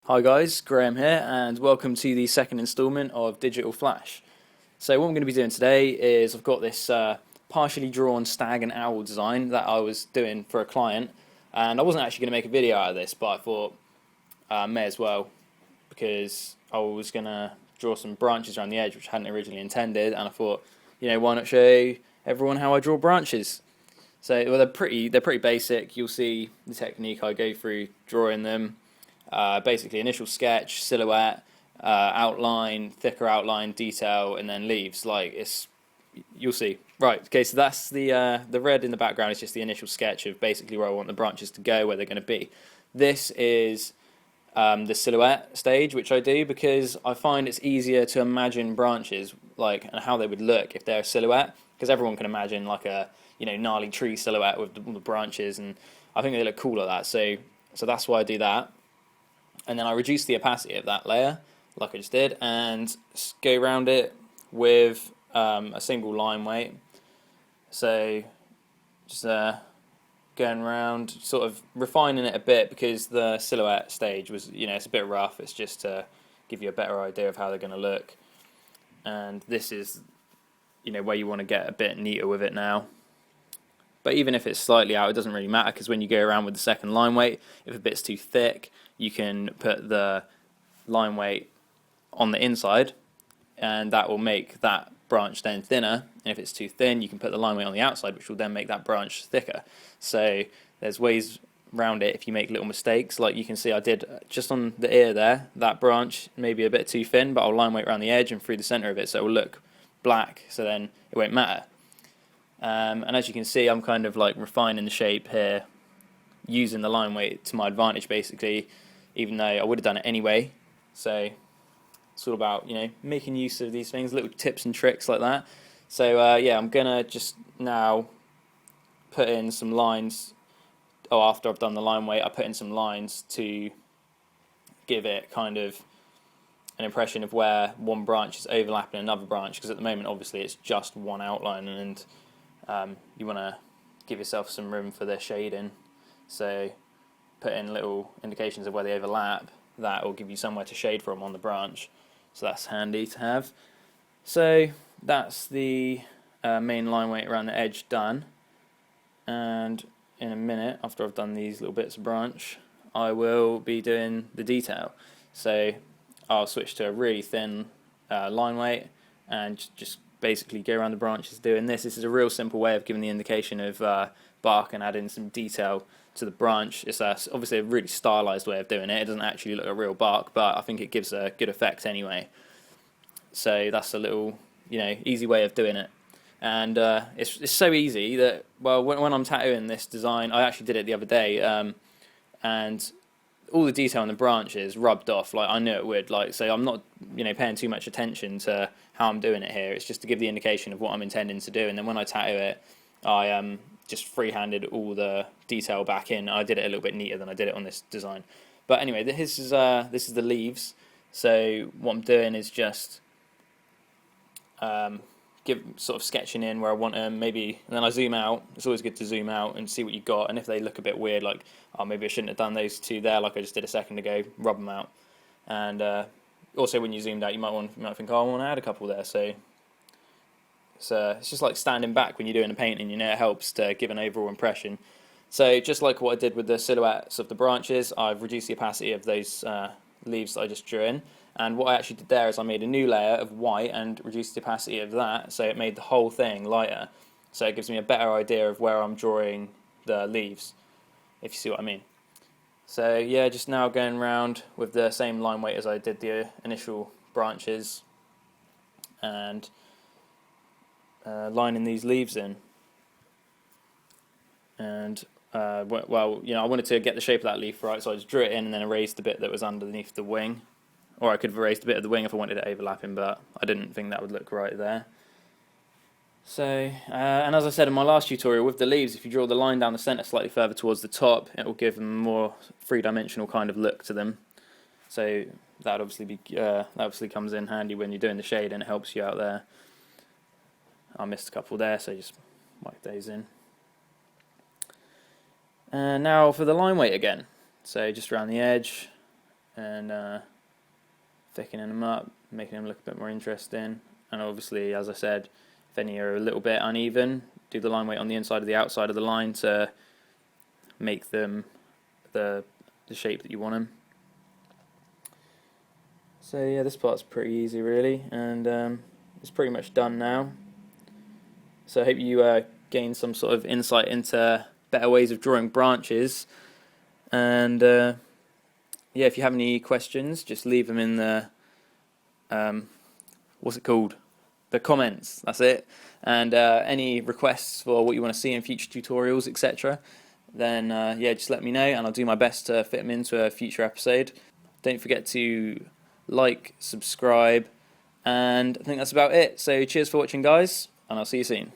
Hi guys, Graham here, and welcome to the second instalment of Digital Flash. So what I'm going to be doing today is I've got this partially drawn stag and owl design that I was doing for a client, and I wasn't actually going to make a video out of this, but I thought may as well, because I was going to draw some branches around the edge, which I hadn't originally intended, and I thought, why not show everyone how I draw branches? So well, they're pretty basic. You'll see the technique I go through drawing them. Basically, initial sketch, silhouette, outline, thicker outline, detail, and then leaves. You'll see. Right. Okay. So that's the red in the background is just the initial sketch of basically where I want the branches to go, where they're going to be. This is the silhouette stage, which I do because I find it's easier to imagine branches and how they would look if they're a silhouette, because everyone can imagine like a gnarly tree silhouette with the branches, and I think they look cool like that. So that's why I do that. And then I reduce the opacity of that layer, like I just did, and go around it with a single line weight. So just going around, sort of refining it a bit, because the silhouette stage was, it's a bit rough. It's just to give you a better idea of how they're going to look. And this is, where you want to get a bit neater with it now. But even if it's slightly out, it doesn't really matter, because when you go around with the second line weight, if a bit's too thick, you can put the line weight on the inside, and that will make that branch then thinner. And if it's too thin, you can put the line weight on the outside, which will then make that branch thicker. So there's ways around it if you make little mistakes. Like you can see I did just on the ear there, that branch maybe a bit too thin, but I'll line weight around the edge and through the center of it, so it will look black, so then it won't matter. And as you can see, I'm kind of like refining the shape here, using the line weight to my advantage basically, even though I would have done it anyway. So it's all about, making use of these things, little tips and tricks like that. So yeah, I'm gonna just now put in some lines. After I've done the line weight, I put in some lines to give it kind of an impression of where one branch is overlapping another branch, because at the moment obviously it's just one outline, and you want to give yourself some room for the shading. So put in little indications of where they overlap. That will give you somewhere to shade from on the branch, so that's handy to have. So that's the main line weight around the edge done, and in a minute, after I've done these little bits of branch, I will be doing the detail. So I'll switch to a really thin line weight and just basically go around the branches doing this. This is a real simple way of giving the indication of bark and adding some detail to the branch. It's obviously a really stylized way of doing it. It doesn't actually look like a real bark, but I think it gives a good effect anyway. So that's a little, easy way of doing it. And it's so easy that, well, when I'm tattooing this design, I actually did it the other day, and all the detail in the branches rubbed off. Like I knew it would. So I'm not, paying too much attention to how I'm doing it here. It's just to give the indication of what I'm intending to do. And then when I tattoo it, I just free-handed all the detail back in. I did it a little bit neater than I did it on this design. But anyway, this is the leaves. So what I'm doing is just sort of sketching in where I want them, maybe, and then I zoom out. It's always good to zoom out and see what you've got, and if they look a bit weird, like, oh, maybe I shouldn't have done those two there like I just did a second ago, rub them out. And also when you zoomed out, you might think, oh, I want to add a couple there. So it's just like standing back when you're doing a painting, it helps to give an overall impression. So just like what I did with the silhouettes of the branches, I've reduced the opacity of those leaves that I just drew in. And what I actually did there is I made a new layer of white and reduced the opacity of that, so it made the whole thing lighter. So it gives me a better idea of where I'm drawing the leaves, if you see what I mean. So yeah, just now going around with the same line weight as I did the initial branches, and lining these leaves in. And well, I wanted to get the shape of that leaf right, so I just drew it in and then erased the bit that was underneath the wing. Or I could have erased a bit of the wing if I wanted it overlapping, but I didn't think that would look right there. So, and as I said in my last tutorial, with the leaves, if you draw the line down the centre slightly further towards the top, it will give them a more three-dimensional kind of look to them. So that obviously comes in handy when you're doing the shade, and it helps you out there. I missed a couple there, so just wipe those in. And now for the line weight again. So just around the edge. and thickening them up, making them look a bit more interesting. And obviously, as I said, if any are a little bit uneven, do the line weight on the inside of the outside of the line to make them the shape that you want them. So yeah, this part's pretty easy really, and it's pretty much done now. So I hope you gain some sort of insight into better ways of drawing branches, and yeah, if you have any questions, just leave them in the what's it called? The comments. That's it. And any requests for what you want to see in future tutorials, etc., then yeah, just let me know, and I'll do my best to fit them into a future episode. Don't forget to like, subscribe, and I think that's about it. So cheers for watching, guys, and I'll see you soon.